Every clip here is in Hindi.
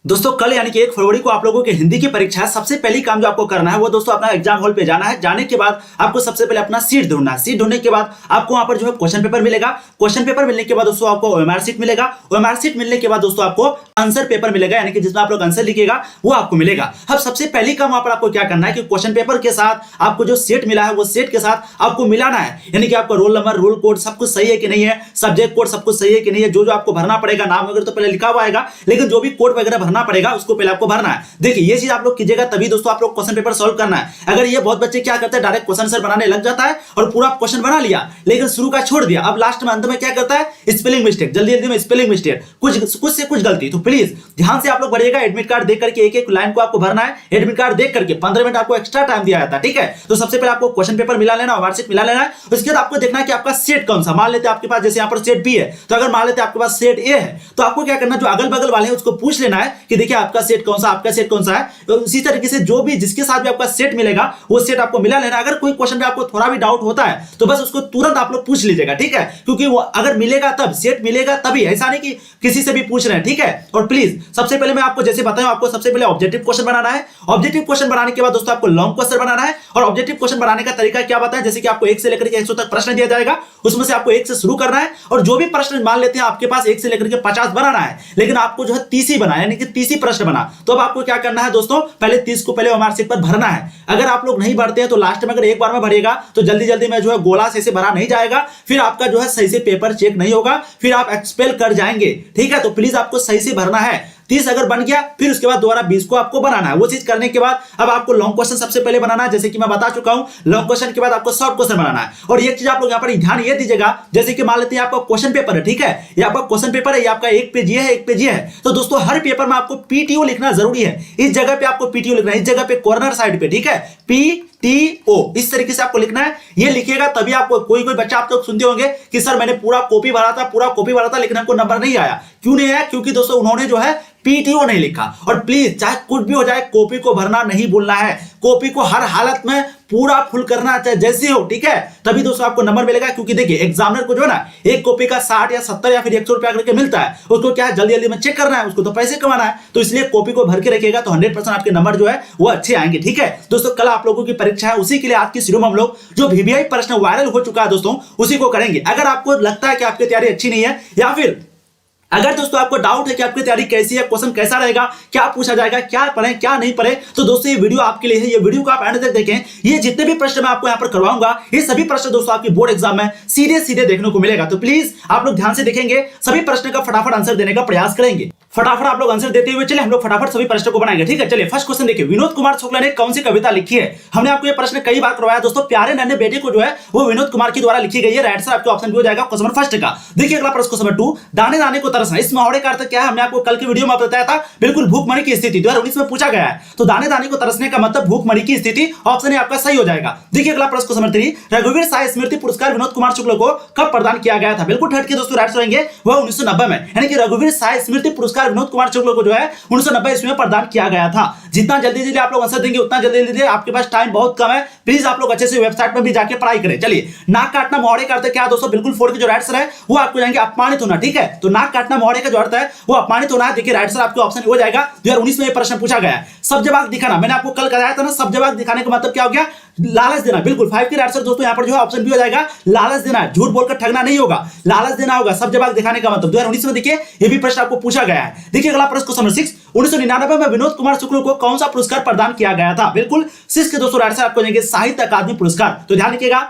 दोस्तों कल यानी कि 1 फरवरी को आप लोगों की हिंदी की परीक्षा है। सबसे पहली काम जो आपको करना है वो दोस्तों अपना एग्जाम हॉल पे जाना है। जाने के बाद आपको सबसे पहले अपना सीट ढूंढना है। सीट ढूंढने के बाद आपको वहां पर जो है क्वेश्चन पेपर मिलेगा। क्वेश्चन पेपर मिलने के बाद दोस्तों आपको ओएमआर सीट मिलेगा। ओएमआर सीट मिलने के बाद दोस्तों आपको आंसर पेपर मिलेगा, यानी कि जिसमें आप लोग आंसर लिखिएगा वो आपको मिलेगा। अब सबसे पहली काम वहां पर आपको क्या करना है कि क्वेश्चन पेपर के साथ आपको जो सेट मिला है वो सेट के साथ आपको मिलाना है, यानी कि आपका रोल नंबर, रोल कोड सब कुछ सही है कि नहीं है, सब्जेक्ट कोड सब कुछ सही है कि नहीं है। जो जो आपको भरना पड़ेगा, नाम वगैरह तो पहले लिखा हुआ आएगा, लेकिन जो भी कोड वगैरह भरना पड़ेगा उसको पहले आपको भरना है। देखिए ये चीज आप लोग कीजिएगा तभी दोस्तों आप लोग क्वेश्चन पेपर सॉल्व करना है। अगर ये बहुत बच्चे क्या करते हैं, डायरेक्ट क्वेश्चन आंसर बनाने लग जाता है और पूरा क्वेश्चन बना लिया लेकिन शुरू का छोड़ दिया, अब लास्ट में अंत में क्या करता है, स्पेलिंग मिस्टेक, जल्दी जल्दी में स्पेलिंग मिस्टेक, कुछ से कुछ गलती। तो प्लीज ध्यान से आप लोग भरिएगा। एडमिट कार्ड देख करके एक एक लाइन को आपको भरना है। एडमिट कार्ड देख करके 15 मिनट आपको एक्स्ट्रा टाइम दिया जाता है, ठीक है। तो सबसे पहले आपको क्वेश्चन पेपर मिला लेना, वार्षिक मिला लेना है। उसके बाद आपको देखना है कि आपका सेट कौन सा। मान लेते हैं आपके पास जैसे यहाँ पर सेट बी है, तो अगर मान लेते हैं आपके पास सेट ए है, तो आपको क्या करना है, जो अगल बगल वाले हैं उसको पूछ लेना है कि देखिए आपका सेट कौन सा, आपका सेट कौन सा है। तो उसी तरीके से जो भी जिसके साथ भी आपका सेट मिलेगा वो सेट आपको मिला लेना। अगर कोई क्वेश्चन में आपको थोड़ा भी डाउट होता है तो बस उसको तुरंत आप लोग पूछ लीजिएगा, ठीक है, क्योंकि वो अगर मिलेगा तब, सेट मिलेगा तभी, ऐसा नहीं कि किसी से भी पूछ रहे हैं, ठीक है। और प्लीज सबसे पहले मैं आपको जैसे बताऊं, आपको सबसे पहले ऑब्जेक्टिव क्वेश्चन बनाना है। ऑब्जेक्टिव क्वेश्चन बनाने के बाद दोस्तों आपको लॉन्ग क्वेश्चन बनाना है। और ऑब्जेक्टिव क्वेश्चन बनाने का तरीका क्या बताएं, जैसे कि आपको 1 से लेकर के 100 तक प्रश्न दिया जाएगा, उसमें से आपको 1 से शुरू करना है और जो भी प्रश्न मान लेते हैं आपके पास 1 से लेकर के 50 बनाना है, लेकिन आपको जो है 30 ही बनाना है, यानी कि 30 ही प्रश्न बना। तो अब आपको क्या करना है दोस्तों, पहले 30 को पहले ओएमआर शीट पर भरना है। अगर आप लोग नहीं भरते हैं तो लास्ट में अगर एक बार में भरिएगा तो जल्दी जल्दी में जो है गोला से भरा नहीं जाएगा, फिर आपका जो है सही से पेपर चेक नहीं होगा, फिर आप एक्सपेल कर जाएंगे, ठीक है। तो प्लीज आपको सही से भरना है। 30 अगर बन गया फिर उसके बाद दोबारा 20 को आपको बनाना है। वो चीज करने के बाद अब आपको लॉन्ग क्वेश्चन सबसे पहले बनाना है, जैसे कि मैं बता चुका हूं। लॉन्ग क्वेश्चन के बाद आपको शॉर्ट क्वेश्चन बनाना है। और एक चीज आप लोग यहां पर ध्यान ये दीजिएगा, जैसे कि मान लेते हैं आपका क्वेश्चन पेपर है, ठीक है, ये आपका क्वेश्चन पेपर है, ये आपका एक पेज ये है, एक पेज ये है। तो दोस्तों हर पेपर में आपको पीटीओ लिखना जरूरी है। इस जगह पे आपको पीटीओ लिखना है, इस जगह पे कॉर्नर साइड पे, ठीक है, पीटीओ इस तरीके से आपको लिखना है। ये लिखिएगा तभी आपको, कोई बच्चा आप लोग सुनते होंगे कि सर मैंने पूरा कॉपी भरा था लेकिन हमको नंबर नहीं आया। क्यों नहीं आया? क्योंकि दोस्तों उन्होंने जो है पीटीओ नहीं लिखा। और प्लीज चाहे कुछ भी हो जाए कॉपी को भरना नहीं भूलना है। कॉपी को हर हालत में पूरा फुल करना, चाहे जैसे हो, ठीक है, तभी दोस्तों आपको नंबर मिलेगा। क्योंकि देखिए एग्जामिनर को जो है ना एक कॉपी का 60 या 70 या फिर 100 रुपया करके मिलता है। उसको क्या है, जल्दी जल्दी में चेक करना है, उसको तो पैसे कमाना है। तो इसलिए कॉपी को भर के रखिएगा तो 100% आपके नंबर जो है वो अच्छे आएंगे, ठीक है। दोस्तों कल आप लोगों की परीक्षा है, उसी के लिए आज की शुरू में हम लोग जो वीवीआई प्रश्न वायरल हो चुका है दोस्तों उसी को करेंगे। अगर आपको लगता है कि आपकी तैयारी अच्छी नहीं है, या फिर अगर दोस्तों आपको डाउट है कि आपकी तैयारी कैसी है, क्वेश्चन कैसा रहेगा, क्या पूछा जाएगा, क्या पढ़ें क्या नहीं पढ़े, तो दोस्तों ये वीडियो आपके लिए है। ये वीडियो को आप एंड तक देखें। ये जितने भी प्रश्न मैं आपको यहां पर करवाऊंगा ये सभी प्रश्न दोस्तों आपकी बोर्ड एग्जाम में सीधे सीधे देखने को मिलेगा। तो प्लीज आप लोग ध्यान से देखेंगे, सभी प्रश्न का फटाफट आंसर देने का प्रयास करेंगे। फटाफट आप लोग आंसर देते हुए चलिए हम लोग फटाफट सभी प्रश्नों को बनाएंगे, ठीक है। चलिए फर्स्ट क्वेश्चन देखिए, विनोद कुमार शुक्ला ने कौन सी कविता लिखी है। हमने आपको ये प्रश्न कई बार करवाया दोस्तों। प्यारे नन्हे बेटे को जो है वो विनोद कुमार के द्वारा लिखी गई है। राइट आंसर आपके ऑप्शन बी हो जाएगा क्वेश्चन नंबर फर्स्ट का। देखिए अगला प्रश्न क्वेश्चन नंबर 2, दाने दाने को तरसना। इस मुहावरे का अर्थ क्या है, हमने आपको कल की वीडियो में बताया था। बिल्कुल भूखमरी की स्थिति 2019 में पूछा गया है। तो दाने दाने को तरसने का मतलब भूखमरी की स्थिति, ऑप्शन ए आपका सही हो जाएगा। देखिए अगला प्रश्न क्वेश्चन नंबर 3, रघुवीर साय स्मृति पुरस्कार विनोद कुमार शुक्ला को कब प्रदान किया गया था। बिल्कुल ठहर के दोस्तों राइट आंसर रहेंगे वह 1990 में, यानी कि रघुवीर साय स्मृति पुरस्कार विनोद कुमार शुक्ला को जो है 1990 ईस्वी में प्रदान किया गया था। जितना जल्दी जल्दी आप लोग आंसर देंगे उतना जल्दी जल्दी, आपके पास टाइम बहुत कम है। प्लीज आप लोग अच्छे से वेबसाइट में भी जाके पढ़ाई करें। चलिए नाक काटना मुहावरे का अर्थ क्या है दोस्तों, बिल्कुल 4 के जो राइट आंसर है वो आपको जाएंगे अपमानित होना, ठीक है। तो नाक काटना मुहावरे का जो अर्थ है वो अपमानित होना है। देखिए राइट आंसर आपके ऑप्शन हो जाएगा। 2019 में ये प्रश्न पूछा गया है। सब जवाब दिखाना, मैंने आपको कल कराया था ना, सब जवाब दिखाने का मतलब क्या हो गया, लालच देना। बिल्कुल 5 के राइट आंसर दोस्तों यहाँ पर जो है ऑप्शन बी हो जाएगा, लालच देना। झूठ बोलकर ठगना नहीं होगा, लालच देना होगा। सब जवाब दिखाने का मतलब 2019 में देखिए ये भी प्रश्न आपको पूछा गया है। देखिए अगला प्रश्न क्वेश्चन नंबर 6, 1999 में विनोद कुमार शुक्ला को कौन सा पुरस्कार प्रदान किया गया था। बिल्कुल 6 के दोस्तों राइट आंसर आपको देंगे साहित्य अकादमी पुरस्कार। तो ध्यान रखिएगा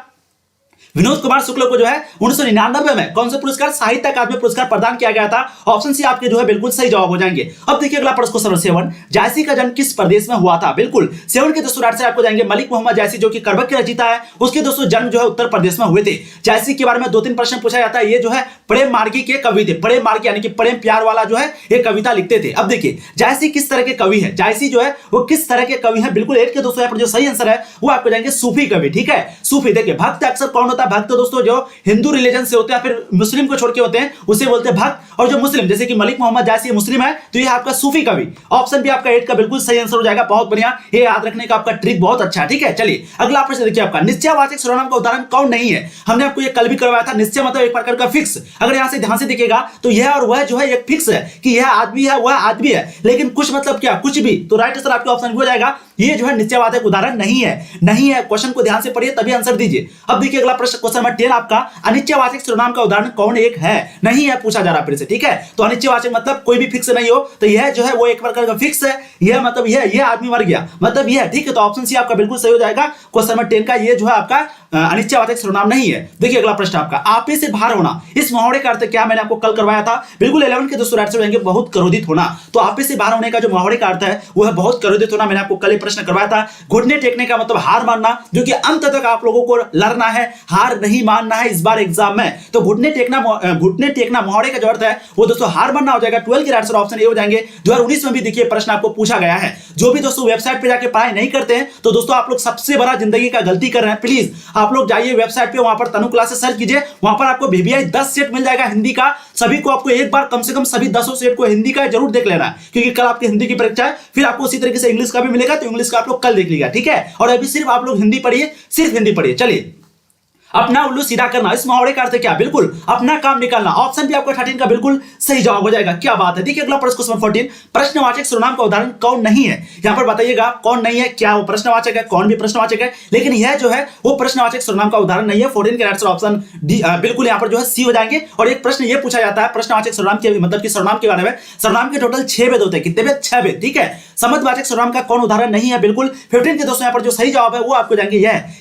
विनोद कुमार शुक्ला को जो है 1999 में कौन सा पुरस्कार, साहित्य अकादमी पुरस्कार प्रदान किया गया था। ऑप्शन सी आपके जो है बिल्कुल सही जवाब हो जाएंगे। अब देखिए अगला प्रश्न क्वेश्चन 7, जायसी का जन्म किस प्रदेश में हुआ था। बिल्कुल 7 के दोस्तों राइट से आपको जाएंगे मलिक मोहम्मद जायसी, जो कि करबक के रचयिता है। उसके दोस्तों जन्म जो है उत्तर प्रदेश में हुए थे। जायसी के बारे में 2-3 प्रश्न पूछा जाता है। ये जो है प्रेम मार्गी के कवि थे। प्रेम मार्गी यानी कि प्रेम प्यार वाला जो है ये कविता लिखते थे। अब देखिए जायसी किस तरह के कवि है, जायसी जो है वो किस तरह के कवि है। बिल्कुल 8 के दोस्तों यहाँ पर जो सही आंसर है वो आपको जाएंगे सूफी कवि, ठीक है। सूफी देखिए भक्त अक्सर कौन होते होता है भक्त, दोस्तों जो हिंदू रिलीजन से होते हैं फिर मुस्लिम को छोड़ के होते हैं उसे बोलते हैं भक्त। और जो मुस्लिम, जैसे कि मलिक मोहम्मद जायसी मुस्लिम है, तो ये आपका सूफी कवि। ऑप्शन भी आपका 8 का बिल्कुल सही आंसर हो जाएगा। बहुत बढ़िया, ये याद रखने का आपका ट्रिक बहुत अच्छा है। ठीक है, चलिए अगला प्रश्न देखिए आपका, निश्चयवाचक सर्वनाम का उदाहरण कौन नहीं है। हमने आपको ये कल भी करवाया था। निश्चय मतलब एक प्रकार का फिक्स। अगर यहां से ध्यान से देखिएगा तो यह और वह जो है एक फिक्स है कि यह आदमी है वह आदमी है, लेकिन कुछ मतलब क्या, कुछ भी। तो राइट आंसर आपके ऑप्शन हो जाएगा, ये जो है निश्चयवाचक उदाहरण नहीं है। नहीं है, क्वेश्चन को ध्यान से पढ़िए तभी आंसर दीजिए। अब देखिए अगला प्रश्न, क्वेश्चन नंबर 10 आपका, अनिश्चयवाचक सर्वनाम का उदाहरण कौन एक है, नहीं है पूछा जा रहा फिर से। ठीक है, तो अनिश्चयवाचक मतलब कोई भी फिक्स नहीं हो, तो यह जो है वो एक प्रकार का फिक्स है। यह मतलब यह आदमी मर गया मतलब यह। ठीक है, तो ऑप्शन सी आपका बिल्कुल सही हो जाएगा। क्वेश्चन नंबर 10 का ये जो है आपका अनिश्चयवाचक सर्वनाम नहीं है। देखिए अगला प्रश्न आपका, आपे से बाहर होना, इस मुहावरे का अर्थ क्या, मैंने आपको कल करवाया था। बिल्कुल 11 के दोस्तों राइट से जाएंगे, बहुत क्रोधित होना। तो आपे से बाहर होने का जो मुहावरे का अर्थ है वो है बहुत क्रोधित होना। मैंने आपको कल प्रश्न करवाया था। घुटने टेकने का मतलब हार मानना, जो कि अंत तक आप लोगों को लड़ना है, हार नहीं मानना है इस बार एग्जाम में। तो घुटने टेकना मुहावरे का जो अर्थ है वो दोस्तों हार मानना हो जाएगा। 12 के राइट आंसर ऑप्शन ए हो जाएंगे। 2019 में भी देखिए प्रश्न आपको पूछा गया है। जो भी दोस्तों वेबसाइट पे जाके पढ़ाई नहीं करते हैं तो दोस्तों आप लोग सबसे बड़ा जिंदगी का गलती कर रहे हैं। प्लीज आप लोग जाइए वेबसाइट पे, वहां पर तनु क्लासेस सर्च कीजिए, वहां पर आपको VVI 10 सेट मिल जाएगा हिंदी का। सभी को आपको एक बार कम से कम सभी 10 सेट को हिंदी का जरूर देख लेना है, क्योंकि कल आपकी हिंदी की परीक्षा है। फिर आपको उसी तरीके से इंग्लिश का भी मिलेगा, तो इंग्लिश का आप लोग कल देख लीजिएगा। ठीक है, और अभी सिर्फ आप लोग हिंदी पढ़िए, सिर्फ हिंदी पढ़िए। चलिए, अपना उल्लू सीधा करना, इस मुहावरे का अर्थ क्या, बिल्कुल अपना काम निकालना। ऑप्शन भी आपका 13 का बिल्कुल सही जवाब हो जाएगा। क्या बात है। देखिए अगला प्रश्न, क्वेश्चन 14, प्रश्नवाचक सर्वनाम का उदाहरण कौन नहीं है। यहां पर बताइएगा कौन नहीं है, क्या वो प्रश्नवाचक है, कौन भी प्रश्नवाचक है, लेकिन यह जो है वो प्रश्नवाचक सर्वनाम का उदाहरण नहीं है। 14 के आंसर ऑप्शन डी बिल्कुल यहां पर जो है सी हो जाएंगे। और एक प्रश्न यह पूछा जाता है प्रश्नवाचक सर्वनाम के मतलब कि सर्वनाम के बारे में। सर्वनाम के टोटल 6 भेद होते हैं। कितने भेद, 6 भेद। ठीक है, संबंधवाचक सर्वनाम का कौन उदाहरण नहीं है, बिल्कुल 15 के दोस्तों यहां पर जो सही जवाब है वो आपको जाएंगे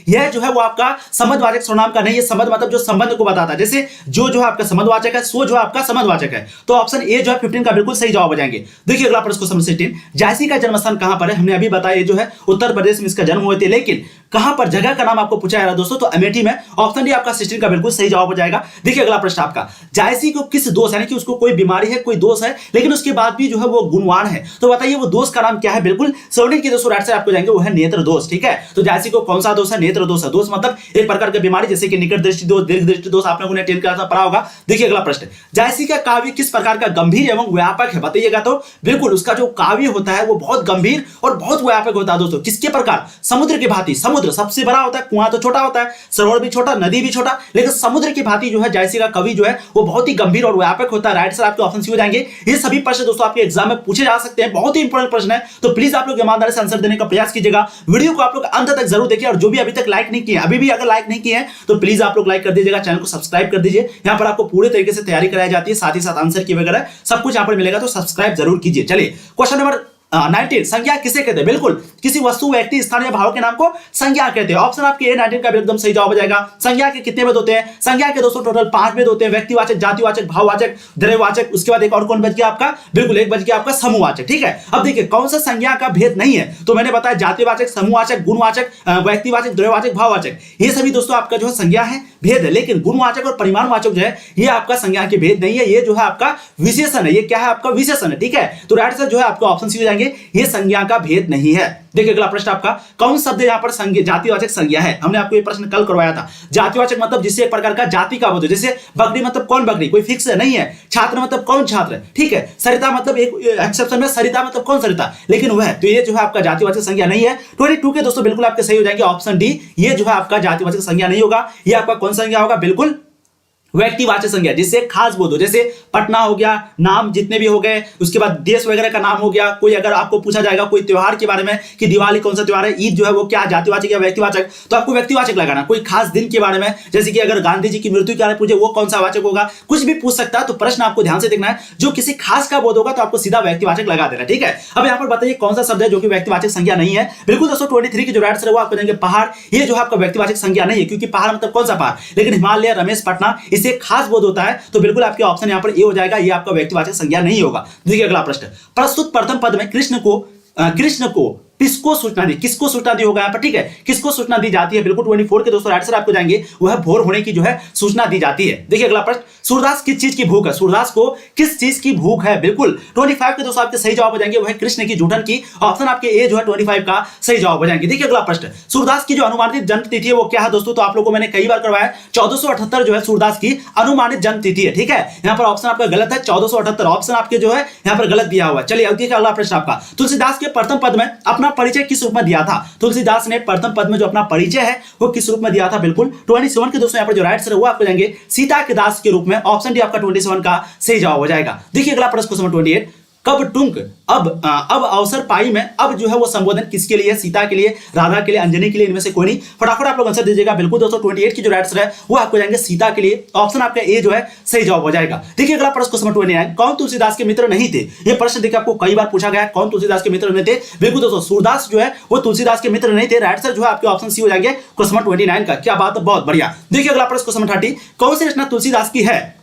यह जो है वो आपका संबंधवाचक सर्वनाम का नहीं है। संबंध मतलब जो संबंध को बताता है, जैसे जो है आपका संबंधवाचक है, सो जो है आपका संबंधवाचक है। तो ऑप्शन ए जो है 15 का बिल्कुल सही जवाब हो जाएंगे। देखिए अगला प्रश्न, क्वेश्चन 16, जायसी का जन्म स्थान कहां पर है। हमने अभी बताया जो है उत्तर प्रदेश में इसका जन्म हुए थे, लेकिन कहां पर, जगह का नाम आपको पूछा जा रहा है दोस्तों, तो अमेठी में। ऑप्शन डी आपका 16 का बिल्कुल सही जवाब हो जाएगा। देखिए अगला प्रश्न आपका, जायसी को किस दोष, यानी कि उसको कोई बीमारी है, कोई दोष है, लेकिन उसके बाद भी जो है वो गुणवान है, तो बताइए वो दोष का नाम क्या है। बिल्कुल 17 के दोस्तों राइट से आपको जाएंगे, वो है नेत्र दोष। ठीक है, तो जायसी को कौन सा दोष है, नेत्र दोष है। दोष मतलब एक प्रकार की बीमारी, जैसे कि निकट दृष्टि दोष, दीर्घ दृष्टि दोष, आप लोगों ने 10 क्लास में पढ़ा होगा। देखिए अगला प्रश्न, जायसी का काव्य किस प्रकार का गंभीर एवं व्यापक है, बताइएगा। तो बिल्कुल उसका जो काव्य होता है वो बहुत गंभीर और बहुत व्यापक होता है दोस्तों। किसके प्रकार, समुद्र की भांति। समुद्र सबसे बड़ा होता है, कुआं तो छोटा होता है, सरोवर भी छोटा, नदी भी छोटा, लेकिन समुद्र की भांति जो है जायसी का कवि जो है वो बहुत ही गंभीर और व्यापक होता है। राइट सर आपके ऑप्शन सी हो जाएंगे। ये सभी प्रश्न दोस्तों आपके एग्जाम में पूछे जा सकते हैं, बहुत ही इंपॉर्टेंट प्रश्न है। तो प्लीज आप लोग ईमानदारी से आंसर देने का प्रयास कीजिएगा। वीडियो को आप लोग अंत तक जरूर देखिए, और जो भी अभी तक लाइक नहीं किए, अभी भी अगर लाइक नहीं किए हैं तो प्लीज आप लोग लाइक कर दीजिएगा, चैनल को सब्सक्राइब कर दीजिए। यहाँ पर आपको पूरे तरीके से तैयारी कराई जाती है, साथ ही साथ आंसर की वगैरह सब कुछ यहाँ पर मिलेगा, तो सब्सक्राइब जरूर कीजिए। चलिए क्वेश्चन नंबर 19, संज्ञा किसे कहते हैं। बिल्कुल किसी वस्तु, व्यक्ति, स्थान या भाव के नाम को संज्ञा कहते हैं। ऑप्शन आपके 19 का एकदम सही जवाब हो जाएगा। संज्ञा के कितने भेद होते हैं, संज्ञा के दोस्तों टोटल 5 भेद होते हैं। व्यक्तिवाचक, जातिवाचक, भाववाचक, द्रव्यवाचक, उसके बाद एक और कौन बच गया आपका, बिल्कुल एक बच गया आपका समूहवाचक। ठीक है, अब देखिए कौन सा संज्ञा का भेद नहीं है, तो मैंने बताया जातिवाचक, समूहवाचक, गुणवाचक, व्यक्तिवाचक, द्रव्यवाचक, भाववाचक, ये सभी दोस्तों आपका जो है संज्ञा है, भेद है। लेकिन गुणवाचक और परिमाणवाचक जो है ये आपका संज्ञा के भेद नहीं है, ये जो है आपका विशेषण है। ये क्या है, आपका विशेषण है। ठीक है, तो राइट आंसर जो है आपका ऑप्शन सी हो जाएंगे, ये संज्ञा का भेद नहीं है। देखिए अगला प्रश्न आपका, कौन शब्द यहां पर जातिवाचक संज्ञा है। हमने आपको ये प्रश्न कल करवाया था। जातिवाचक मतलब जिससे एक प्रकार का जाति का बोध हो, जैसे बकरी मतलब कौन बकरी, कोई फिक्स नहीं है। छात्र मतलब कौन छात्र, ठीक है। सरिता मतलब एक एक्सेप्शन में, सरिता मतलब कौन सरिता, लेकिन वह, तो ये जो है आपका जातिवाचक संज्ञा नहीं है। 22 के दोस्तों बिल्कुल आपके सही हो जाएंगे, ऑप्शन डी, ये जो है आपका जातिवाचक संज्ञा नहीं होगा। ये आपका कौन संज्ञा होगा, बिल्कुल व्यक्तिवाचक संज्ञा, जिससे खास बोध हो, जैसे पटना हो गया, नाम जितने भी हो गए, उसके बाद देश वगैरह का नाम हो गया। कोई अगर आपको पूछा जाएगा कोई त्योहार के बारे में कि दिवाली कौन सा त्योहार है, ईद जो है वो क्या जातिवाचक या व्यक्तिवाचक, तो आपको व्यक्तिवाचक लगाना। कोई खास दिन के बारे में, जैसे कि अगर गांधी जी की मृत्यु के बारे में पूछे, वो कौन सा वाचक होगा, कुछ भी पूछ सकता है। तो प्रश्न आपको ध्यान से देखना है, जो किसी खास का बोध होगा तो आपको सीधा व्यक्तिवाचक लगा देना। ठीक है, अब यहाँ पर बताइए कौन सा शब्द है जो कि व्यक्तिवाचक संज्ञा नहीं है। बिल्कुल दोस्तों 23 की जो राइट आंसर है वो आपको देंगे पहाड़। ये जो है आपका व्यक्तिवाचक संज्ञा नहीं है, क्योंकि पहाड़ मतलब कौन सा पहाड़, लेकिन हिमालय, रमेश, पटना, इसे खास बोध होता है। तो बिल्कुल आपके ऑप्शन यहां पर ए हो जाएगा, ये आपका व्यक्तिवाचक संज्ञा नहीं होगा। देखिए अगला प्रश्न, प्रस्तुत प्रथम पद में कृष्ण को किसको सूचना दी, किसको सूचना दी होगा यहाँ पर, ठीक है, किसको सूचना दी जाती है, बिल्कुल 24 के दोस्तों राइट आंसर आपको जाएंगे वह भोर होने की जो है सूचना दी जाती है। देखिए अगला प्रश्न, सूरदास किस चीज की भूख है, सूरदास को किस चीज की भूख है, बिल्कुल 25 के दोस्तों आपके सही जवाब हो जाएंगे वह कृष्ण की जूठन की, ऑप्शन आपके ए जो है 25 का सही जवाब हो जाएंगे। देखिए अगला प्रश्न, सूरदास की जो अनुमानित जन्म तिथि है वो क्या है दोस्तों, तो आप लोगों को मैंने कई बार करवाया 1478 जो है सूरदास की अनुमानित जन्म तिथि है, ठीक है, यहाँ पर ऑप्शन आपका गलत है, 1478 ऑप्शन आपके जो है यहाँ पर गलत दिया हुआ है। चलिए अब देखिए अगला प्रश्न आपका, तुलसीदास के प्रथम पद में अपना परिचय किस रूप में दिया था, तुलसीदास ने प्रथम पद में जो अपना परिचय है वो किस रूप में दिया था, बिल्कुल 27 के दोस्तों यहाँ पर जो राइट आंसर है वो आपको जाएंगे सीता के दास के रूप में, ऑप्शन डी आपका 27 का सही जवाब हो जाएगा। देखिए अगला प्रश्न क्वेश्चन 28, कब टुंक अब अवसर पाई में, अब जो है वो संबोधन किसके लिए, सीता के लिए, राधा के लिए, अंजनी के लिए, इनमें से कोई नहीं, फटाफट आप लोग आंसर दीजिएगा। बिल्कुल दोस्तों 28 की जो राइट आंसर है वो आपको जाएंगे सीता के लिए, ऑप्शन आपका ए जो है सही जवाब हो जाएगा। देखिए अगला प्रश्न क्वेश्चन 29, कौन तुलसीदास के मित्र नहीं थे, ये प्रश्न देखिए आपको कई बार पूछा गया है, कौन तुलसीदास के मित्र नहीं थे, बिल्कुल दोस्तों सूरदास जो है वो तुलसीदास के मित्र नहीं थे, राइट आंसर जो है आपके ऑप्शन सी हो जाएंगे क्वेश्चन 29 का। क्या बात है, बहुत बढ़िया। देखिए अगला प्रश्न क्वेश्चन 30, कौन सी रचना तुलसीदास की है,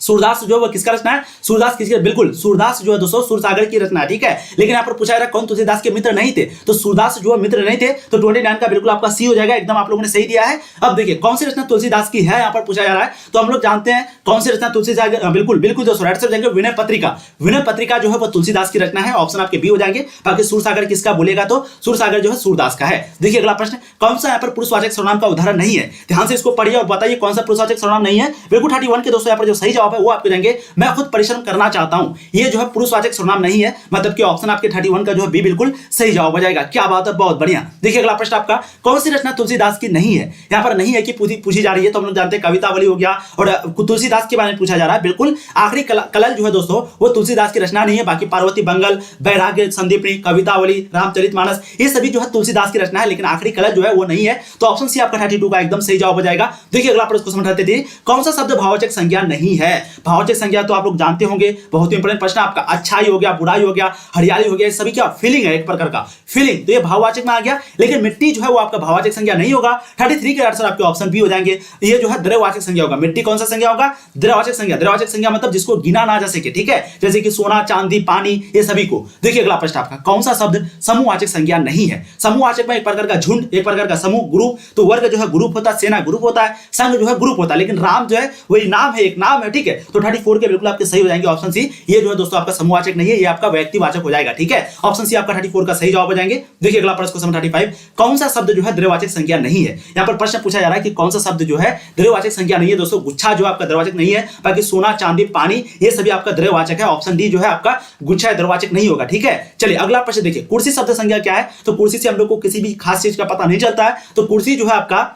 सूरदास जो है वो किसका रचना है, सूरदास किसकी, बिल्कुल सूरदास जो है दोस्तों सूरसागर की रचना है, ठीक है, लेकिन यहाँ पर पूछा जा रहा है कौन तुलसीदास के मित्र नहीं थे, तो सूरदास जो है मित्र नहीं थे, तो 29 का बिल्कुल आपका सी हो जाएगा, एकदम आप लोगों ने सही दिया है। अब देखिए कौन सी रचना तुलसीदास की है यहाँ पर पूछा जा रहा है, तो हम लोग जानते हैं कौन सी रचना तुलसीदास, बिल्कुल बिल्कुल दोस्तों राइट आंसर जाएंगे विनय पत्रिका, विनय पत्रिका जो है वो तुलसीदास की रचना है, ऑप्शन आपके बी हो जाएंगे। बाकी सूरसागर किसका बोलेगा तो सूरसागर जो है सूरदास का है। देखिए अगला प्रश्न, कौन सा यहाँ पर पुरुषवाचक सर्वनाम का उदाहरण नहीं है, ध्यान से इसको पढ़िए और बताइए कौन सा पुरुषवाचक सर्वनाम नहीं है। बिल्कुल 31 के दोस्तों यहाँ पर जो सही जवाब है वो आपको जाएंगे मैं खुद परिश्रम करना चाहता हूं, ये जो है पुरुषवाचक सर्वनाम नहीं है, मतलब कि ऑप्शन आपके 31 का जो है बी बिल्कुल सही जवाब हो जाएगा। क्या बात है, बहुत बढ़िया। देखिए अगला प्रश्न आपका, कौन सी रचना तुलसीदास की नहीं है, यहाँ पर नहीं है कि पूछी जा रही है, तो हम लोग जानते हैं कवितावली हो गया और तुलसीदास के बारे में पूछा जा रहा है। बिल्कुल आखिरी कलल जो है दोस्तों वो तुलसीदास की रचना नहीं है, बाकी पार्वती मंगल, वैराग्य संदीपनी, कवितावली, रामचरितमानस ये सभी जो है तुलसीदास की रचना है, लेकिन आखिरी कलल जो है वो नहीं है, तो ऑप्शन सी आपका 32 का एकदम सही जवाब हो जाएगा। देखिए अगला प्रश्न क्वेश्चन 33, कौन सा शब्द भाववाचक संज्ञा नहीं है, भाववाचक संज्ञा तो आप लोग जानते होंगे, बहुत इंपॉर्टेंट प्रश्न आपका, अच्छाई हो गया, बुराई हो गया, हरियाली हो गया, सभी क्या फीलिंग है, एक प्रकार का फीलिंग, तो ये भाववाचक में आ गया, लेकिन मिट्टी जो है वो आपका भाववाचक संज्ञा नहीं होगा। 33 के आंसर आपके ऑप्शन बी हो जाएंगे, ये जो है द्रव्यवाचक संज्ञा होगा। मिट्टी कौन सा संज्ञा होगा, द्रव्यवाचक संज्ञा, द्रव्यवाचक संज्ञा मतलब जिसको गिना ना जा सके, ठीक है, जैसे कि सोना, चांदी, पानी, ये सभी को। देखिए अगला प्रश्न आपका, कौन सा शब्द समूहवाचक संज्ञा नहीं है, समूहवाचक में एक प्रकार का झुंड, एक प्रकार का समूह, ग्रुप, तो वर्ग जो है ग्रुप होता है, सेना ग्रुप होता है, संघ जो है ग्रुप होता है, लेकिन राम जो है वही नाम है, एक नाम है, ठीक है, तो 34 के बिल्कुल आपके सही हो जाएंगे ऑप्शन सी, ये जो है दोस्तों आपका समूहवाचक नहीं है, ये आपका व्यक्तिवाचक हो जाएगा, ठीक है, ऑप्शन सी आपका 34 का सही जवाब हो जाएंगे। देखिए अगला प्रश्न क्वेश्चन 35, कौन सा शब्द जो है द्रव्यवाचक संज्ञा नहीं है, यहाँ पर प्रश्न पूछा जा रहा है कि कौन सा शब्द जो है द्रव्यवाचक संज्ञा नहीं है दोस्तों, गुच्छा जो आपका द्रव्यवाचक नहीं है, बाकी सोना, चांदी, पानी ये सभी आपका द्रव्यवाचक है, ऑप्शन डी जो है आपका गुच्छा द्रव्यवाचक नहीं होगा, ठीक है। चलिए अगला प्रश्न देखिए, कुर्सी शब्द संज्ञा क्या है, तो कुर्सी से हम लोग को किसी भी खास चीज का पता नहीं चलता है, तो कुर्सी जो है आपका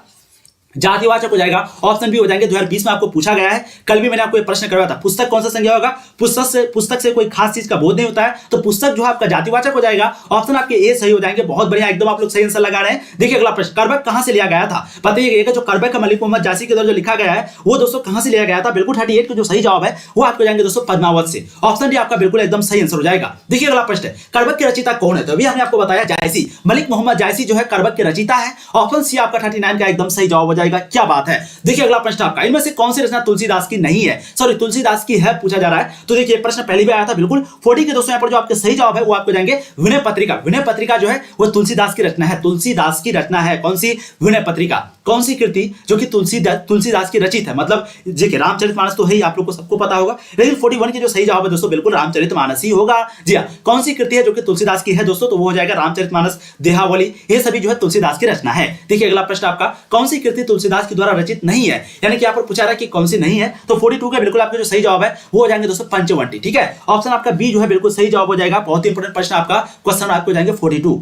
जातिवाचक हो जाएगा, ऑप्शन बी हो जाएंगे। 2020 में आपको पूछा गया है, कल भी मैंने आपको एक प्रश्न करवाया था, पुस्तक कौन सा संज्ञा होगा, पुस्तक से कोई खास चीज का बोध नहीं होता है, तो पुस्तक जो है आपका जातिवाचक हो जाएगा, ऑप्शन आपके ए सही हो जाएंगे। बहुत बढ़िया, एकदम आप लोग सही आंसर लगा रहे हैं। देखिए अगला प्रश्न, करबक कहां से लिया गया था, बताइए, जो करबक का मलिक मोहम्मद जासी के द्वारा जो लिखा गया है वो दोस्तों कहां से लिया गया था, बिल्कुल 38 का जो सही जवाब है वो आपको जाएंगे दोस्तों पद्मावत से, ऑप्शन डी आपका बिल्कुल एकदम सही आंसर हो जाएगा। देखिए अगला प्रश्न, करबक के रचयिता कौन है, तो अभी हमने आपको बताया जायसी, मलिक मोहम्मद जायसी जो है करबक के रचयिता है, ऑप्शन सी आपका 39 का एकदम सही जवाब हो जाएगा। क्या बात है। देखिए अगला प्रश्न आपका, इनमें से कौन सी रचना तुलसीदास की नहीं है, सॉरी तुलसीदास की है पूछा जा रहा है, तो देखिए प्रश्न पहले भी आया था, बिल्कुल 40 के दोस्तों यहाँ पर जो आपके सही जवाब है वो आपको जाएंगे विनय पत्रिका। विनय पत्रिका जो है वो तुलसीदास की रचना है, तुलसीदास की रचना है, कौन सी, विनय पत्रिका, कौन सी कृति जो कि तुलसीदास की रचित है, मतलब देखिए रामचरितमानस तो है ही, आप लोग को सबको पता होगा, लेकिन 41 की जो सही जवाब है दोस्तों बिल्कुल रामचरितमानस ही होगा। जी हाँ, कौन सी कृति है जो कि तुलसीदास की है दोस्तों, तो वो हो जाएगा रामचरितमानस, देहावली, ये सभी जो है तुलसीदास की रचना है। देखिए अगला प्रश्न आपका, कौन सी कृति तुलसीदास के द्वारा रचित नहीं है, यानी कि यहाँ पर पूछा रहा है कि कौन सी नहीं है, तो 42 का बिल्कुल आपका जो सही जवाब है वो हो जाएंगे दोस्तों पंचवटी, ठीक है, ऑप्शन आपका बी जो है बिल्कुल सही जवाब हो जाएगा। बहुत ही इंपॉर्टेंट प्रश्न आपका, क्वेश्चन आपको जाएंगे 42।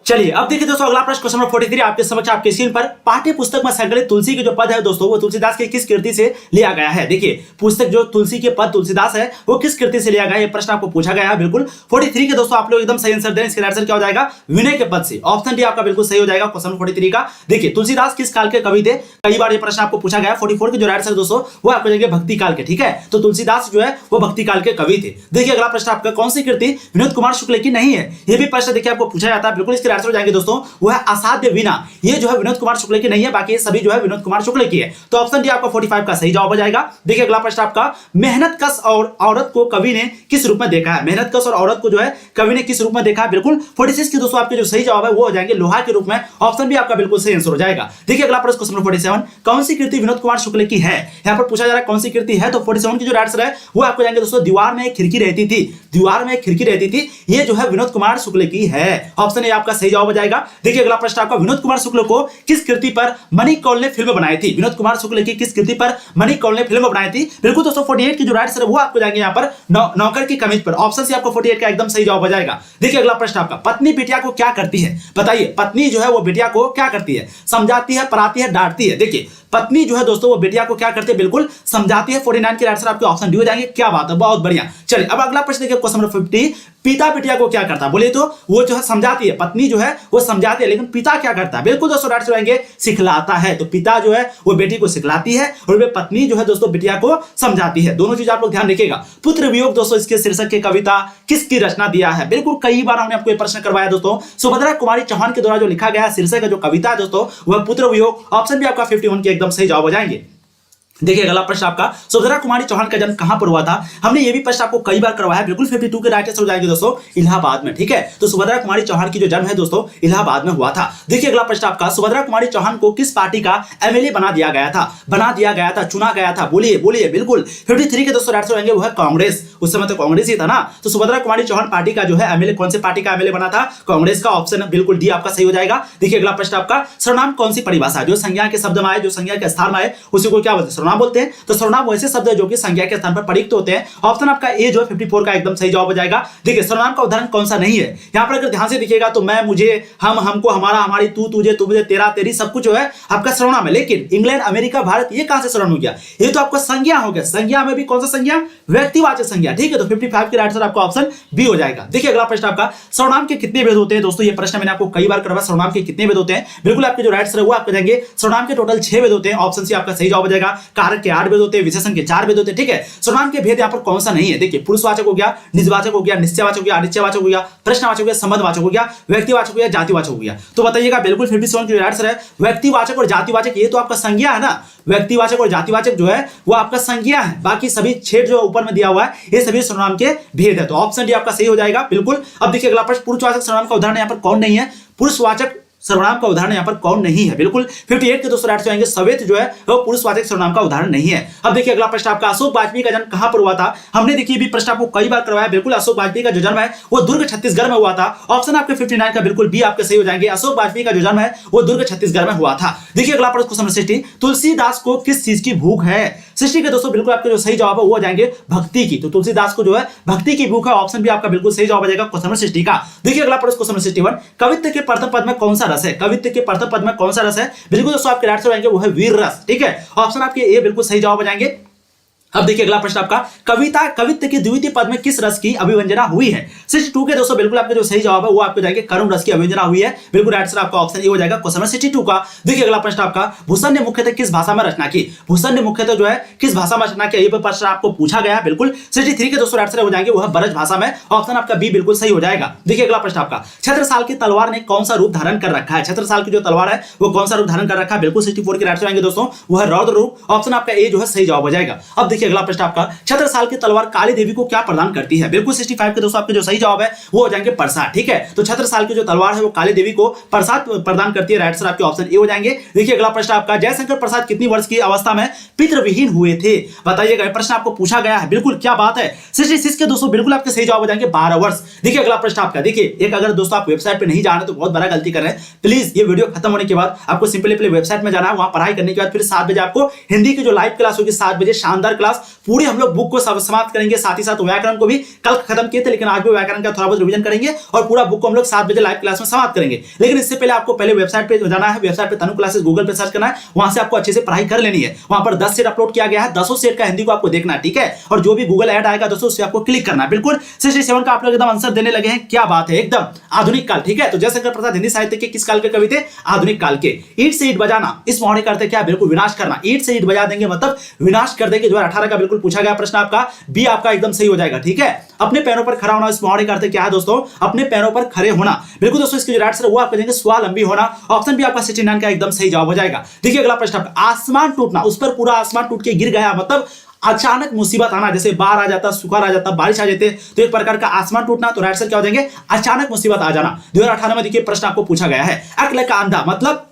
चलिए अब देखिए दोस्तों अगला प्रश्न क्वेश्चन नंबर 43 आपके समक्ष आपके स्क्रीन पर, पाठ्य पुस्तक में संकलित तुलसी के जो पद है दोस्तों वो तुलसीदास की किस कृति से लिया गया है। देखिए पुस्तक जो तुलसी के पद तुलसीदास है वो किस कृति से लिया गया है, ये प्रश्न आपको पूछा गया है। बिल्कुल 43 के दोस्तों आप लोग एकदम सही आंसर दें, इसका आंसर क्या हो जाएगा, विनय के पद से, ऑप्शन डी आपका बिल्कुल सही हो जाएगा क्वेश्चन 43 का। देखिए तुलसीदास किस काल के कवि थे, कई बार ये प्रश्न आपको पूछा गया। 44 के जो राइट आंसर दोस्तों वो आपको जाएंगे भक्ति काल के, ठीक है, तो तुलसीदास जो है वो भक्ति काल के कवि थे। देखिए अगला प्रश्न आपका, कौन सी कृति विनोद कुमार शुक्ल की नहीं है, ये भी प्रश्न देखिए आपको पूछा जाता है। बिल्कुल इसके आंसर हो जाएंगे दोस्तों वो है असाध्य वीणा। ये जो है विनोद कुमार शुक्ल की नहीं है, बाकी ये सभी जो है विनोद कुमार शुक्ल की है। तो ऑप्शन डी आपका 45 का सही जवाब हो जाएगा। देखिए अगला प्रश्न आपका, मेहनत कश और औरत को कवि ने किस रूप में देखा है? मेहनत कश और औरत को जो है कवि ने किस रूप में देखा है? बिल्कुल 46 की दोस्तों आपके जो सही जवाब है वो हो जाएंगे लोहा के रूप में। ऑप्शन भी आपका बिल्कुल सही आंसर हो जाएगा। देखिए अगला प्रश्न क्वेश्चन 47, कौन सी कृति विनोद कुमार शुक्ल की है? यहाँ पर पूछा जा रहा है कौन सी कृति है, तो 47 की जो आंसर है वो आपको जाएंगे दोस्तों दीवार में एक खिड़की रहती थी। दीवार में एक खिड़की रहती थी, ये जो है विनोद कुमार शुक्ल की है। ऑप्शन ए आपका सही जवाब हो जाएगा। देखिए अगला प्रश्न आपका, विनोद कुमार शुक्ल को किस कृति पर मणि कौल ने फिल्म बनाई थी? विनोद कुमार शुक्ल की किस कृति पर मणि कौल ने फिल्म बनाई थी? बिल्कुल दोस्तों 48 की जो आंसर है वो आपको जाएंगे यहाँ पर नौकर की कमीज पर। ऑप्शन सी आपको 48 का एकदम सही जवाब हो जाएगा। देखिए अगला प्रश्न आपका, पत्नी बिटिया को क्या करती है? बताइए, पत्नी जो है वो बिटिया को क्या करती है? समझाती है, पढ़ाती है, डांटती है? देखिए पत्नी जो है दोस्तों वो बिटिया को क्या करती है? बिल्कुल समझाती है। 49 के आंसर आपके ऑप्शन डी हो जाएंगे। क्या बात है, बहुत बढ़िया। चलिए अब अगला प्रश्न देखिए क्वेश्चन नंबर 50, पिता बिटिया को क्या करता है? बोले तो वो जो है समझाती है, पत्नी जो है वो समझाती है, लेकिन पिता क्या करता है? बिल्कुल दोस्तों आंसर आएंगे सिखलाता है। तो पिता जो है वो बेटी को सिखलाती है और वे पत्नी जो है दोस्तों बिटिया को समझाती है। दोनों चीज आप लोग ध्यान रखिएगा। पुत्र वियोग दोस्तों इसके शीर्षक की कविता किसकी रचना दिया है? बिल्कुल कई बार हमने आपको ये प्रश्न करवाया दोस्तों, सुभद्रा कुमारी चौहान के द्वारा जो लिखा गया शीर्षक है जो कविता है दोस्तों वह पुत्र वियोग। ऑप्शन भी आपका 51 के एकदम सही जवाब हो जाएंगे। देखिए अगला प्रश्न आपका, सुभद्रा कुमारी चौहान का जन्म कहां पर हुआ था? हमने ये भी प्रश्न आपको कई बार करवाया है। बिल्कुल 52 के राइट आंसर हो जाएंगे दोस्तों इलाहाबाद में। ठीक है, तो सुभद्रा कुमारी चौहान की जो जन्म है दोस्तों इलाहाबाद में हुआ था। देखिए अगला प्रश्न आपका, सुभद्रा कुमारी चौहान को किस पार्टी का एमएलए बना दिया गया था? बना दिया गया था, चुना गया था? बोलिए बोलिए। बिल्कुल 53 के दोस्तों आंसर होंगे वो है कांग्रेस। उस समय तो कांग्रेस ही था ना। तो सुभद्रा कुमारी चौहान पार्टी का जो है एमएलए, कौन से पार्टी का एमएलए बना था? कांग्रेस का। ऑप्शन बिल्कुल डी आपका सही हो जाएगा। देखिए अगला प्रश्न आपका, सर्वनाम कौन सी परिभाषा जो संज्ञा के शब्द में आए, जो संज्ञा के स्थान में आए उसी को क्या बोलते हैं? सर्वनाम बोलते हैं। तो सर्वनाम वैसे शब्द है जो कि संज्ञा के स्थान पर प्रयुक्त होते हैं। ऑप्शन आपका ए जो है 54 का एकदम सही जवाब हो जाएगा। देखिए सर्वनाम का उदाहरण कौन सा नहीं है? यहां पर अगर ध्यान से देखिएगा तो मैं, मुझे, हम, हमको, हमारा, हमारी, तू, तुझे, तुम, मुझे, तेरा, तेरी सब कुछ जो है आपका सर्वनाम है। लेकिन इंग्लैंड, अमेरिका, भारत ये कहां से सर्वनाम हो गया? ये तो आपका संज्ञा हो गया। संज्ञा में भी कौन सा संज्ञा? व्यक्तिवाचक संज्ञा। ठीक है, तो 55 के आंसर आपका ऑप्शन बी हो जाएगा। देखिए अगला प्रश्न आपका, सर्वनाम के कितने भेद होते हैं? दोस्तों ये प्रश्न मैंने आपको कई बार करवाया, सर्वनाम के कितने भेद होते हैं? बिल्कुल आपके जो राइट आंसर है वो आपको देंगे सर्वनाम के टोटल 6 भेद होते हैं। ऑप्शन सी आपका सही जवाब हो जाएगा। कारक के 8 भेद होते हैं, विशेषण के 4 भेद होते हैं। ठीक है, सर्वनाम के भेद यहाँ पर कौन सा नहीं है? देखिए पुरुषवाचक हो गया, निजवाचक हो गया, निश्चयवाचक हो गया, अनिश्चयवाचक हो गया, प्रश्नवाचक हो गया, संबंधवाचक हो गया, व्यक्तिवाचक हो गया, जातिवाचक हो गया। तो बताइएगा बिल्कुल 57 की आंसर है व्यक्तिवाचक और जातिवाचक। ये तो आपका संज्ञा है ना, व्यक्तिवाचक और जातिवाचक जो है वो आपका संज्ञा है। बाकी सभी 6 जो ऊपर में दिया हुआ है ये सभी सर्वनाम के भेद है। तो ऑप्शन डी आपका सही हो जाएगा बिल्कुल। अब देखिए अगला प्रश्न, पुरुषवाचक सर्वनाम का उदाहरण यहाँ पर कौन नहीं है? पुरुषवाचक सर्वनाम का उदाहरण यहाँ पर कौन नहीं है? बिल्कुल 58 के दोस्तों राइट आएंगे सवेत जो है वो पुरुषवाचक सर्वनाम का उदाहरण नहीं है। अब देखिए अगला प्रश्न आपका, अशोक वाजपेयी का जन्म कहां पर हुआ था? हमने देखिए भी प्रश्न आपको कई बार करवाया। बिल्कुल अशोक वाजपेयी का जो जन्म है वो दुर्ग छत्तीसगढ़ में हुआ था। ऑप्शन आपके 59 का बिल्कुल बी आपके सही हो जाएंगे। अशोक वाजपेयी का जो जन्म है वो दुर्ग छत्तीसगढ़ में हुआ था। देखिए अगला प्रश्न क्वेश्चन 60, तुलसीदास को किस चीज की भूख है? 60 के दोस्तों बिल्कुल आपके जो सही जवाब है वो हो जाएंगे भक्ति की। तो तुलसीदास को जो है भक्ति की भूख है। ऑप्शन भी आपका बिल्कुल सही जवाब हो जाएगा क्वेश्चन 60 का। देखिए अगला प्रश्न क्वेश्चन 61, कवित्व के प्रथम पद में कौन सा रस है? कवित्व के प्रथम पद में कौन सा रस है? बिल्कुल दोस्तों आपके राइट आंसर आएंगे वो है वीर रस। ठीक है, ऑप्शन आपके ए बिल्कुल सही जवाब हो जाएंगे। अब देखिए अगला प्रश्न आपका, कवित्व के द्वितीय पद में किस रस की अभिव्यंजना हुई है? 62 के दोस्तों बिल्कुल आपके जो सही जवाब है वो आपको जाएंगे करुण रस की अभिव्यंजना हुई है। बिल्कुल राइट आंसर आपका ऑप्शन ए हो जाएगा क्वेश्चन 62 का। देखिए अगला प्रश्न आपका, भूषण ने मुख्यतः किस भाषा में रचना की? भूषण ने मुख्यतः जो है किस भाषा में रचना की? ये प्रश्न आपको पूछा गया है। बिल्कुल 63 के दोस्तों राइट आंसर हो जाएंगे वो है ब्रज भाषा में। ऑप्शन आपका बी बिल्कुल सही हो जाएगा। देखिए अगला प्रश्न आपका, छत्रसाल की तलवार ने कौन सा रूप धारण कर रखा है? छत्रसाल की जो तलवार है वो कौन सा रूप धारण कर रखा है? बिल्कुल 64 के राइट आंसर आएंगे दोस्तों वो है रौद्र रूप। ऑप्शन आपका ए जो है सही जवाब हो जाएगा। अब देखिए अगला प्रश्न आपका, छत्रसाल की तलवार काली देवी को क्या प्रदान करती है? बिल्कुल 65 के दोस्तों आपके जो सही जवाब है वो हो जाएंगे प्रसाद। ठीक है, तो छत्रसाल की जो तलवार है वो काली देवी को प्रसाद प्रदान करती है। राइट आंसर आपके ऑप्शन ए हो जाएंगे। देखिए अगला प्रश्न आपका, जयशंकर प्रसाद कितनी वर्ष की अवस्था में पितृविहीन हुए थे? बताइएगा, प्रश्न आपको पूछा गया है। बिल्कुल क्या बात है, 66 के दोस्तों बिल्कुल आपके सही जवाब हो जाएंगे 12 वर्ष। देखिए अगला प्रश्न आपका, देखिए एक अगर दोस्तों आप वेबसाइट पे नहीं जा रहे तो बहुत बड़ा गलती कर रहे हैं। प्लीज ये वीडियो खत्म होने के बाद आपको सिंपली वेबसाइट में जाना है, वहां पढ़ाई करने के बाद फिर 7 बजे आपको हिंदी की जो लाइव क्लास होगी 7 बजे शानदार क्लास, पूरी हम लोग बुक को समाप्त करेंगे। साथ ही साथ व्याकरण को भी कल खत्म किए थे लेकिन आज भी व्याकरण का थोड़ा बहुत रिवीजन करेंगे और पूरा बुक को हम लोग 7 बजे लाइव क्लास में समाप्त करेंगे। लेकिन इससे पहले आपको पहले वेबसाइट पे जाना है। वेबसाइट पे तनु क्लासेस गूगल पे सर्च करना है, वहां से आपको अच्छे से पढ़ाई कर लेनी है। वहां पर 10 सेट अपलोड किया गया है, 10 सेट का हिंदी को आपको देखना है। ठीक है, और जो भी गूगल ऐड आएगा दोस्तों उससे आपको क्लिक करना है। बिल्कुल 67 का आप लोग एकदम आंसर देने लगे हैं। क्या बात है, एकदम आधुनिक काल। ठीक है, तो जयशंकर प्रसाद हिंदी साहित्य के किस काल के कवि थे? आधुनिक काल के। ईंट से ईंट बजाना इस मुहावरे का अर्थ क्या? बिल्कुल विनाश करना। ईंट से ईंट बजा देंगे मतलब विनाश कर देंगे। 2018 का बिल्कुल पूछा गया प्रश्न आपका बी आपका एकदम सही हो जाएगा। ठीक है, अपने पैरों पर खड़ा होना। इस मुहावरे का अर्थ क्या है दोस्तों? अपने पैरों पर खड़े होना। बिल्कुल दोस्तों, इसकी जो राइट आंसर वो आप करेंगे स्वावलंबी होना। ऑप्शन भी आपका 69 का एकदम सही जवाब हो जाएगा। देखिए अगला प्रश्न आपका, आसमान टूटना, उस पर पूरा आसमान टूट के गिर गया, मतलब अचानक मुसीबत आना, जैसे बाढ़ आ जाता, सुखाड़ आ जाता, बारिश आ जाते, तो एक प्रकार का आसमान टूटना। तो राइट आंसर क्या हो जाएंगे? अचानक मुसीबत आ जाना। 2018 में देखिए प्रश्न आपको पूछा गया है। अक्ल का अंधा मतलब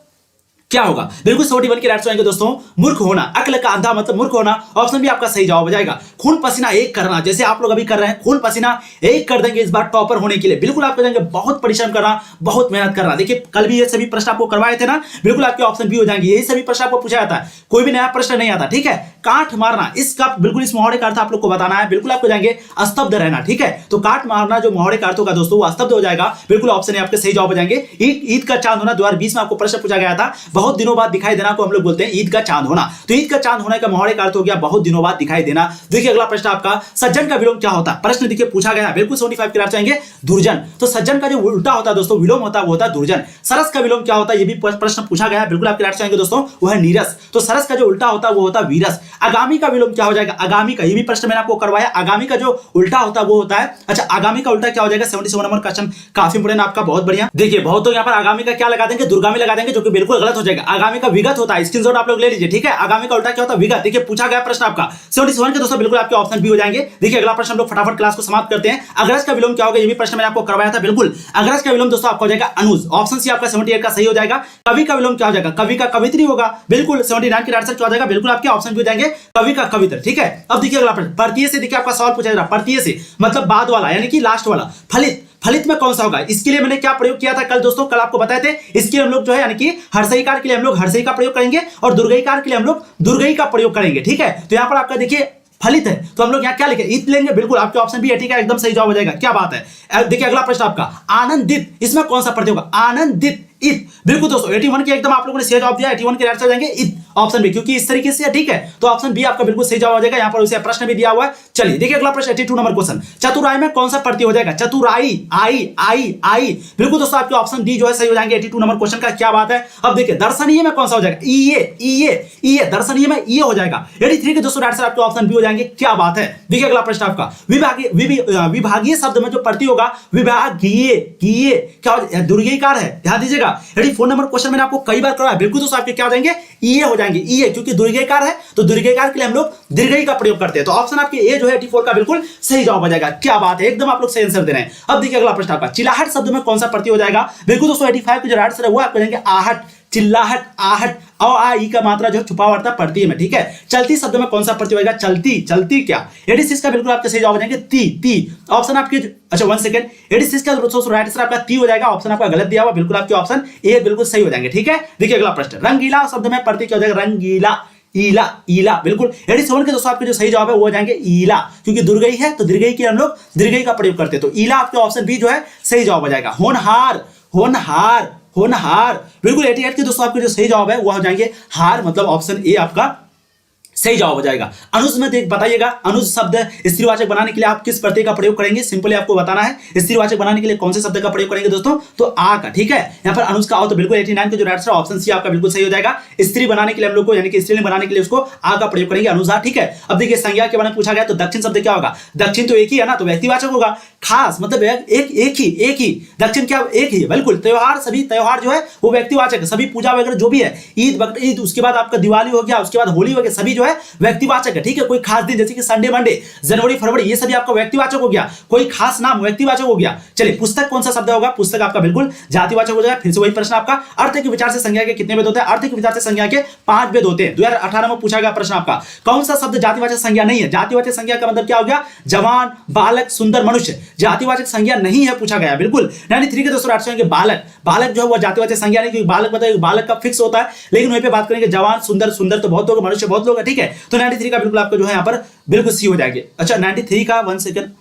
क्या होगा? बिल्कुल 71 के राइट आएंगे दोस्तों, मूर्ख होना। अक्ल का अंधा मतलब मूर्ख होना। ऑप्शन भी आपका सही जवाब हो जाएगा। खून पसीना एक करना, जैसे आप लोग अभी कर रहे हैं, खून पसीना एक कर देंगे इस बार टॉपर होने के लिए। बिल्कुल आप करेंगे, बहुत परिश्रम करना, बहुत मेहनत करना। देखिए कल भी ये सभी प्रश्न आपको करवाए थे ना, बिल्कुल आपके ऑप्शन भी हो जाएंगे। यही सभी प्रश्न आपको पूछा जाता है, कोई भी नया प्रश्न नहीं आता। ठीक है, काट मारना, इसका बिल्कुल इस मुहावरे का अर्थ आप लोग को बताना है। बिल्कुल आपको जाएंगे स्तब्ध रहना। ठीक है, तो काट मारना जो मुहावरे का अर्थ होगा दोस्तों, वो स्तब्ध हो जाएगा। बिल्कुल ऑप्शन आपके सही जवाब हो जाएंगे। ईद का चांद होना, 2020 में आपको प्रश्न पूछा गया था, बहुत दिनों बाद दिखाई देना को हम लोग बोलते हैं ईद का चांद होना। तो ईद का चांद होने का मुहावरे का अर्थ हो गया बहुत दिनों बाद दिखाई देना। देखिए अगला प्रश्न आपका, सज्जन का विलोम क्या होता है? प्रश्न देखिए पूछा गया है, बिल्कुल 75 के राइट आएंगे दुर्जन। तो सज्जन का जो उल्टा होता है दोस्तों, विलोम होता है, वो होता है दुर्जन। सरस का विलोम क्या होता है? ये भी प्रश्न पूछा गया है, बिल्कुल आपके राइट आएंगे दोस्तों, वो है नीरस। तो सरस का जो उल्टा होता है वो होता है वीरस। आगामी का विलोम क्या हो जाएगा? आगामी का, ये भी प्रश्न मैंने आपको करवाया। आगामी का जो उल्टा होता है वो होता है, अच्छा आगामी का उल्टा क्या हो जाएगा? 77 नंबर क्वेश्चन, काफी इंपोर्टेंट आपका, बहुत बढ़िया। देखिए बहुत लोग यहाँ पर आगामी का क्या लगा देंगे? दुर्गामी लगा देंगे, जो कि बिल्कुल गलत हो जाएगा। आगामी का विगत होता है, स्क्रीनशॉट आप लोग ले लीजिए। ठीक है, आगामी का उल्टा क्या होता है? विगत। देखिए पूछा गया प्रश्न आपका 77 के दोस्तों, बिल्कुल आपके ऑप्शन भी हो जाएंगे। देखिए अगला प्रश्न हम लोग फटाफट क्लास को समाप्त करते हैं। अग्रज का विलोम क्या होगा? ये भी प्रश्न मैंने आपको करवाया था। बिल्कुल अग्रज का विलोम दोस्तों आपका हो जाएगा अनुज। ऑप्शन सी आपका 78 का सही हो जाएगा। कवि का विलोम क्या हो जाएगा? कवि का कवित्री होगा। बिल्कुल 79 के आंसर क्या हो जाएगा? बिल्कुल आपके ऑप्शन भी हो जाएंगे, कवि का कवित्र। ठीक है, अब देखिए अगला प्रश्न, परतीय से देखिए आपका सवाल पूछा जा रहा है। परतीय से मतलब बाद वाला, यानी कि लास्ट वाला। फलित, फलित में कौन सा होगा? इसके लिए मैंने क्या प्रयोग किया था कल दोस्तों? कल आपको बताए थे, इसके लिए हम लोग जो है यानी कि हर्षईकार के लिए हम लोग हर्षई का प्रयोग करेंगे और दुर्गईकार के लिए हम लोग दुर्गई का प्रयोग करेंगे। ठीक है, तो यहां पर आपका देखिए फलित है, तो हम लोग यहाँ क्या लिखे? इत लेंगे। बिल्कुल आपके ऑप्शन भी है, ठीक है, एकदम सही जवाब हो जाएगा। क्या बात है। देखिए अगला प्रश्न आपका, आनंदित, इसमें कौन सा प्रत्यय होगा? आनंदित, इत। बिल्कुल दोस्तों 81 के एकदम आप लोगों ने सही जवाब दिया। 81 के आंसर हो जाएंगे इत, ऑप्शन बी, क्योंकि इस तरीके से। ठीक है, तो ऑप्शन बी आपका बिल्कुल सही जवाब हो जाएगा। यहाँ पर उसे प्रश्न भी दिया हुआ है। चलिए देखिए अगला प्रश्न 82 नंबर क्वेश्चन, चतुराई में कौन सा प्रत्यय हो जाएगा? चतुराई, आई आई आई। बिल्कुल दोस्तों आपके ऑप्शन डी जो है सही हो जाएंगे 82 नंबर क्वेश्चन का। क्या बात है। अब देखिए दर्शनीय में कौन सा हो जाएगा? ईए, दर्शनीय में ये हो जाएगा। 83 के दोस्तों आंसर आपके ऑप्शन बी हो जाएंगे। क्या बात है। देखिए अगला प्रश्न आपका, विभागीय शब्द में जो प्रत्यय होगा, विभागीय, क्या दुर्गईकार है, ध्यान दीजिएगा। 84 नंबर क्वेश्चन मैंने आपको कई बार करवाया। बिल्कुल दोस्तों आपके क्या हो जाएंगे? ईए हो जाएंगे। ईए क्योंकि दुर्गईकार है, तो दुर्गईकार के लिए हम लोग दीर्घई का प्रयोग करते हैं। तो ऑप्शन आपके ए जो है 84 का बिल्कुल सही जवाब हो जाएगा। क्या बात है, एकदम आप लोग सही आंसर दे रहे हैं। अब देखिए अगला प्रश्न आपका, चिल्लाहट शब्द में कौन सा प्रत्यय हो जाएगा? बिल्कुल दोस्तों 85 के जो राइट आंसर है वो आप करेंगे आहट, चिल्लाहट, आहट। और आ ई का मात्रा जो छुपा हुआ था प्रत्यय में। ठीक है, चलती शब्द में कौन सा प्रत्यय होगा? चलती, चलती क्या? 86 का बिल्कुल आपके सही जवाब हो जाएंगे ती। ऑप्शन आपके, अच्छा 1 सेकंड, 86 का राइट आंसर आपका ती हो जाएगा। ऑप्शन आपका गलत दिया हुआ, बिल्कुल आपके ऑप्शन ए बिल्कुल सही हो जाएंगे। ठीक है, देखिए अगला प्रश्न, रंगीला शब्द में प्रत्यय क्या हो जाएगा? रंगीला, ईला, ईला। बिल्कुल 87 के दोस्तों आपके जो सही जवाब है वो हो जाएंगे ईला, क्योंकि दुर्गई है तो दीर्घई के हम लोग दीर्घई का प्रयोग करते हैं। तो ईला आपके ऑप्शन बी जो है सही जवाब हो जाएगा। होनहार, होनहार, होनहार। बिल्कुल 88 के दोस्तों आपके जो सही जवाब है वो हो जाएंगे हार, मतलब ऑप्शन ए आपका सही जवाब हो जाएगा। अनुज में देख बताइएगा, अनुज शब्द स्त्रीवाचक बनाने के लिए आप किस प्रत्यय का प्रयोग करेंगे? सिंपली आपको बताना है। स्त्रीवाचक बनाने के लिए कौन से शब्द का प्रयोग करेंगे दोस्तों? तो आ का। ठीक है, यहाँ पर अनुज का हो तो बिल्कुल 89 के जो राइट आंसर ऑप्शन सी आपका बिल्कुल सही हो जाएगा। स्त्री बनाने के लिए हम लोग को, यानी कि स्त्रीलिंग बनाने के लिए उसको आ का प्रयोग करेंगे, अनुजा। ठीक है, अब देखिए संज्ञा के बारे में पूछा गया, तो दक्षिण शब्द क्या होगा? दक्षिण तो एक ही है ना, तो व्यक्तिवाचक होगा। खास मतलब एक ही दक्षिण क्या? एक ही। बिल्कुल त्योहार, सभी त्योहार जो है वो व्यक्तिवाचक है। सभी पूजा वगैरह जो भी है, ईद, उसके बाद आपका दिवाली हो गया, उसके बाद होली हो गया, सभी जो है व्यक्तिवाचक है। ठीक है, कोई खास दिन जैसे कि संडे, मंडे, जनवरी, फरवरी, ये सभी आपका व्यक्तिवाचक हो गया। कोई खास नाम व्यक्तिवाचक हो गया। चलिए पुस्तक कौन सा शब्द होगा? पुस्तक आपका बिल्कुल जातिवाचक हो जाएगा। फिर से वही प्रश्न आपका, अर्थ के विचार से संज्ञा के कितने भेद होते हैं? अर्थ के विचार से संज्ञा के 5 भेद होते हैं। 2018 में पूछा गया प्रश्न आपका, कौन सा शब्द जातिवाचक संज्ञा नहीं है? जातिवाचक संज्ञा का मतलब क्या हो गया? जवान, बालक, सुंदर, मनुष्य। जातिवाचक संज्ञा नहीं है पूछा गया। बिल्कुल 93 के दोस्तों राइट आंसर बालक। बालक जो है वो जातिवाचक संज्ञा नहीं, क्योंकि बालक बताइए बालक का फिक्स होता है। लेकिन वहीं पे बात करेंगे जवान, सुंदर, सुंदर तो बहुत लोग, मनुष्य बहुत लोग है। ठीक है, तो 93 का बिल्कुल आपका जो है यहाँ पर बिल्कुल सी हो जाएगी। अच्छा 93 का 1 सेकंड,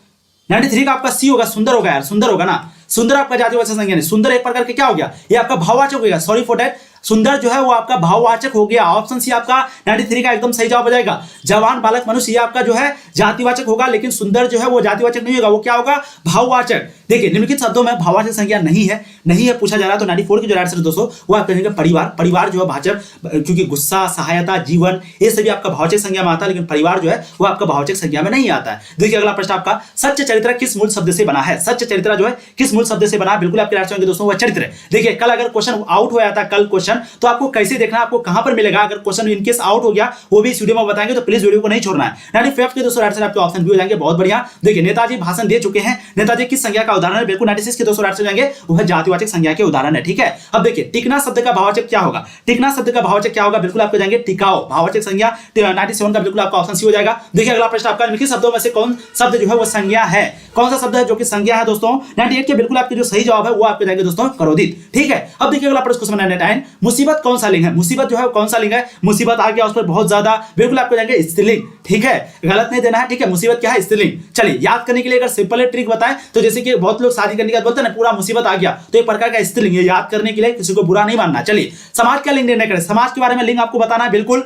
93 का आपका सी होगा, सुंदर होगा यार, सुंदर होगा ना। सुंदर आपका जातिवाचक संज्ञा नहीं, सुंदर एक प्रकार के क्या हो गया? ये आपका भाववाचक हो गया। सॉरी फॉर दैट, सुंदर जो है वो आपका भाववाचक हो गया। ऑप्शन सी आपका 93 का एकदम सही जवाब हो जाएगा। जवान बालक मनुष्य ये आपका जो है जातिवाचक होगा, लेकिन सुंदर जो है वो जातिवाचक नहीं होगा, वो क्या होगा, भाववाचक। देखिए निम्नलिखित शब्दों में भाववाचक संज्ञा नहीं है पूछा जा रहा है, तो 94 की जो राइट आंसर है दोस्तों वो आप कहेंगे परिवार। परिवार जो है भाववाचक, क्योंकि गुस्सा, सहायता, जीवन ये सभी आपका भाववाचक संज्ञा में आता है, लेकिन परिवार जो है वो आपका भाववाचक संज्ञा में नहीं आता है। देखिए अगला प्रश्न आपका, सच्च चरित्र किस मूल शब्द से बना है? सच्च चरित्र जो है किस मूल शब्द से बना है? बिल्कुल आपके राइट होंगे दोस्तों, वो चरित्र। देखिए कल अगर क्वेश्चन आउट हो जाता, कल क्वेश्चन, तो आपको कैसे देखना है, आपको कहां पर मिलेगा? अगर क्वेश्चन इनकेस आउट हो गया वो भी इस वीडियो में बताएंगे, तो प्लीज वीडियो को नहीं छोड़ना है। 95 के दोस्तों राइट आंसर आपके ऑप्शन बी हो जाएंगे। बहुत बढ़िया। देखिए नेताजी भाषण दे चुके हैं, नेताजी किस संज्ञा का उदाहरण है? बिल्कुल 96 के दोस्तों राइट आंसर जाएंगे, वह जातिवाचक संज्ञा के उदाहरण है। ठीक है, अब देखिए टिकना शब्द का भाववाचक क्या होगा? टिकना शब्द का भाववाचक क्या होगा? बिल्कुल आपको जाएंगे टिकाऊ। भाववाचक संज्ञा 97 का बिल्कुल आपका ऑप्शन सी हो जाएगा। देखिए अगला प्रश्न आपका, निम्नलिखित शब्दों में से कौन शब्द जो है वो संज्ञा है? कौन सा शब्द है जो कि संज्ञा है दोस्तों? 98 के बिल्कुल आपके जो सही जवाब है वो आपके जाएंगे दोस्तों क्रोधित। ठीक है, अब देखिए अगला प्रश्न क्वेश्चन 99, मुसीबत कौन सा लिंग है? मुसीबत जो है कौन सा लिंग है? मुसीबत आ गया उस पर बहुत ज्यादा, बिल्कुल आपको जाएंगे स्त्रीलिंग। ठीक है, गलत नहीं देना है। ठीक है, मुसीबत क्या है? स्त्रीलिंग। चलिए याद करने के लिए अगर सिंपल ट्रिक बताएं तो जैसे कि बहुत लोग शादी करने के बाद बोलते हैं ना पूरा मुसीबत आ गया, तो एक प्रकार का स्त्रीलिंग, ये याद करने के लिए किसी को बुरा नहीं मानना। चलिए समाज का लिंग निर्णय करें। समाज के बारे में लिंग आपको बताना है। बिल्कुल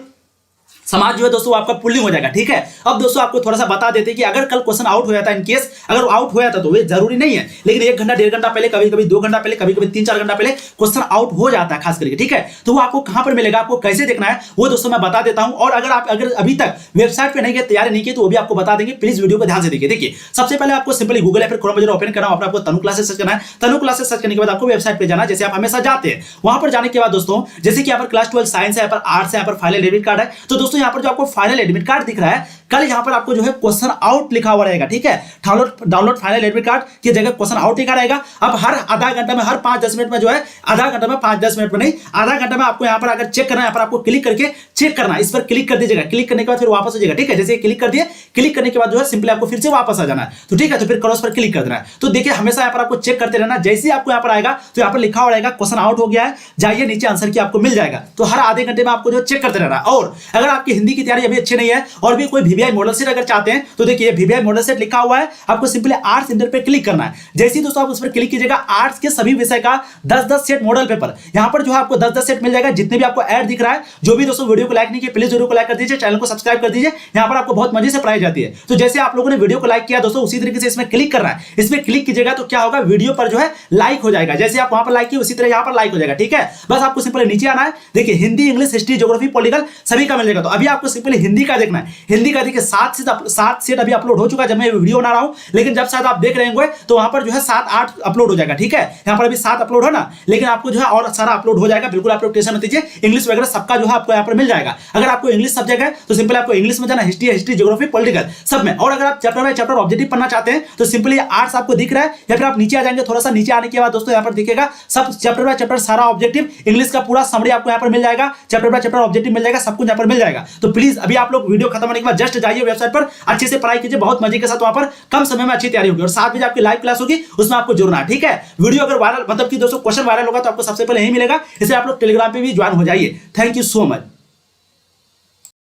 समाज जो है दोस्तों आपका पुल्लिंग हो जाएगा। ठीक है, अब दोस्तों आपको थोड़ा सा बता देते हैं कि अगर कल क्वेश्चन आउट हो जाता है, इनकेस अगर आउट हो जाता तो ये जरूरी नहीं है, लेकिन 1 घंटा 1.5 घंटा पहले, कभी कभी 2 घंटा पहले, कभी कभी 3-4 घंटा पहले क्वेश्चन आउट हो जाता है खास करके। ठीक है, तो वो आपको कहां पर मिलेगा, आपको कैसे देखना है वो दोस्तों मैं बता देता हूं। और अगर अभी तक वेबसाइट पे नहीं गए, तैयारी नहीं की, तो वो भी आपको बता देंगे। प्लीज वीडियो को ध्यान से देखिए। देखिए सबसे पहले आपको सिंपली गूगल या फिर क्रोम ब्राउज़र ओपन करना है, आपको तनु क्लासेस सर्च करना है। तनु क्लासेस सर्च करने के बाद आपको वेबसाइट पे जाना, जैसे आप हमेशा जाते हैं। वहां पर जाने के बाद दोस्तों जैसे कि यहाँ पर क्लास 12 साइंस है, यहाँ पर आर्ट्स है, यहाँ पर फाइनल एडमिट कार्ड है, तो दोस्तों यहाँ पर जो आपको फाइनल एडमिट कार्ड दिख रहा है, कल यहां पर आपको जो है क्वेश्चन आउट लिखा हुआ रहेगा। ठीक है, डाउनलोड फाइनल एडमिट कार्ड की जगह क्वेश्चन आउट लिखा रहेगा। अब हर आधा घंटा में, हर 5-10 मिनट में जो है, आधा घंटा में 5-10 मिनट में नहीं, आधा घंटा में आपको यहां पर अगर चेक करना है, यहाँ पर आपको क्लिक करके चेक करना है। इस पर क्लिक कर दीजिएगा, क्लिक करने के बाद फिर वापस हो जाएगा। ठीक है, जैसे क्लिक कर दिए, क्लिक करने के बाद जो है सिंपली आपको फिर से वापस आ जाना है। तो ठीक है, तो फिर क्रॉस पर क्लिक कर देना है। तो देखिए हमेशा यहाँ पर आपको चेक करते रहना। जैसे ही आपको यहाँ पर आएगा तो यहाँ पर लिखा हुआ रहेगा क्वेश्चन आउट हो गया है, जाइए नीचे आंसर की आपको मिल जाएगा। तो हर आधे घंटे में आपको जो चेक करते रहना। और अगर आपकी हिंदी की तैयारी अभी अच्छी नहीं है और भी कोई VVI मॉडल सेट अगर चाहते हैं, तो देखिए VVI मॉडल सेट लिखा हुआ है, आपको सिंपली आर्ट्स इंटर पे क्लिक करना है। जैसे ही दोस्तों आप उस पर क्लिक कीजिएगा, आर्ट्स के सभी विषय का 10-10 सेट मॉडल पेपर यहाँ पर जो है आपको 10-10 सेट मिल जाएगा। जितने भी आपको ऐड दिख रहा है, जो भी दोस्तों वीडियो को लाइक नहीं किया, प्लीज वीडियो को लाइक कर दीजिए, चैनल को सब्सक्राइब कर दीजिए। यहाँ पर आपको बहुत मजे से पढ़ाई जाती है। तो जैसे आप लोगों ने वीडियो को लाइक किया दोस्तों, उसी तरीके से इसमें क्लिक करना है। इसमें क्लिक कीजिएगा तो क्या होगा, वीडियो पर जो है लाइक हो जाएगा। जैसे आप वहां पर लाइक किए उसी तरह यहाँ पर लाइक हो जाएगा। ठीक है, बस आपको सिंपली नीचे आना है। देखिए Hindi, English, history, geography, political सभी का मिल जाएगा। तो अभी आपको सिंपली हिंदी का देखना है। हिंदी का देखिए 7 सेट अभी अपलोड हो चुका है जब मैं वीडियो बना रहा हूं, लेकिन जब शायद आप देख रहे होंगे तो वहां पर जो है 7-8 अपलोड हो जाएगा। ठीक है, यहाँ पर अभी 7 अपलोड है ना, लेकिन आपको जो है और सारा अपलोड हो जाएगा। बिल्कुल आप लोग टेंशन मत लीजिए, इंग्लिश वगैरह सबका जो है आपको यहाँ पर मिल जाएगा। अगर आपको इंग्लिश सब्जेक्ट है तो सिंपली आपको इंग्लिश में जाना, हिस्ट्री, ज्योग्राफी, पॉलिटिकल सब में। और अगर आप चैप्टर बाय चैप्टर ऑब्जेक्टिव पढ़ना चाहते हैं तो सिंपली आर्ट्स आपको दिख रहा है, या फिर आप नीचे आ जाएंगे, थोड़ा सा नीचे आने के बाद दोस्तों यहाँ पर दिखेगा सब चैप्टर बाय चैप्टर सारा ऑब्जेक्टिव, इंग्लिश का पूरा समरी आपको यहाँ पर मिल जाएगा, चैप्टर बाय चैप्टर ऑब्जेक्टिव मिल जाएगा, सब कुछ यहाँ पर मिल जाएगा। तो प्लीज अभी आप लोग वीडियो खत्म होने के बाद जस्ट जाइए वेबसाइट पर, अच्छे से पढ़ाई कीजिए, बहुत मजे के साथ वहां पर कम समय में अच्छी तैयारी होगी। और 7 बजे आपकी लाइव क्लास होगी, उसमें आपको जुड़ना है। ठीक है, वीडियो अगर वायरल मतलब कि दोस्तों क्वेश्चन वायरल होगा तो आपको सबसे पहले यही मिलेगा, इसलिए आप लोग टेलीग्राम पे भी ज्वाइन हो जाइए। Thank you so much.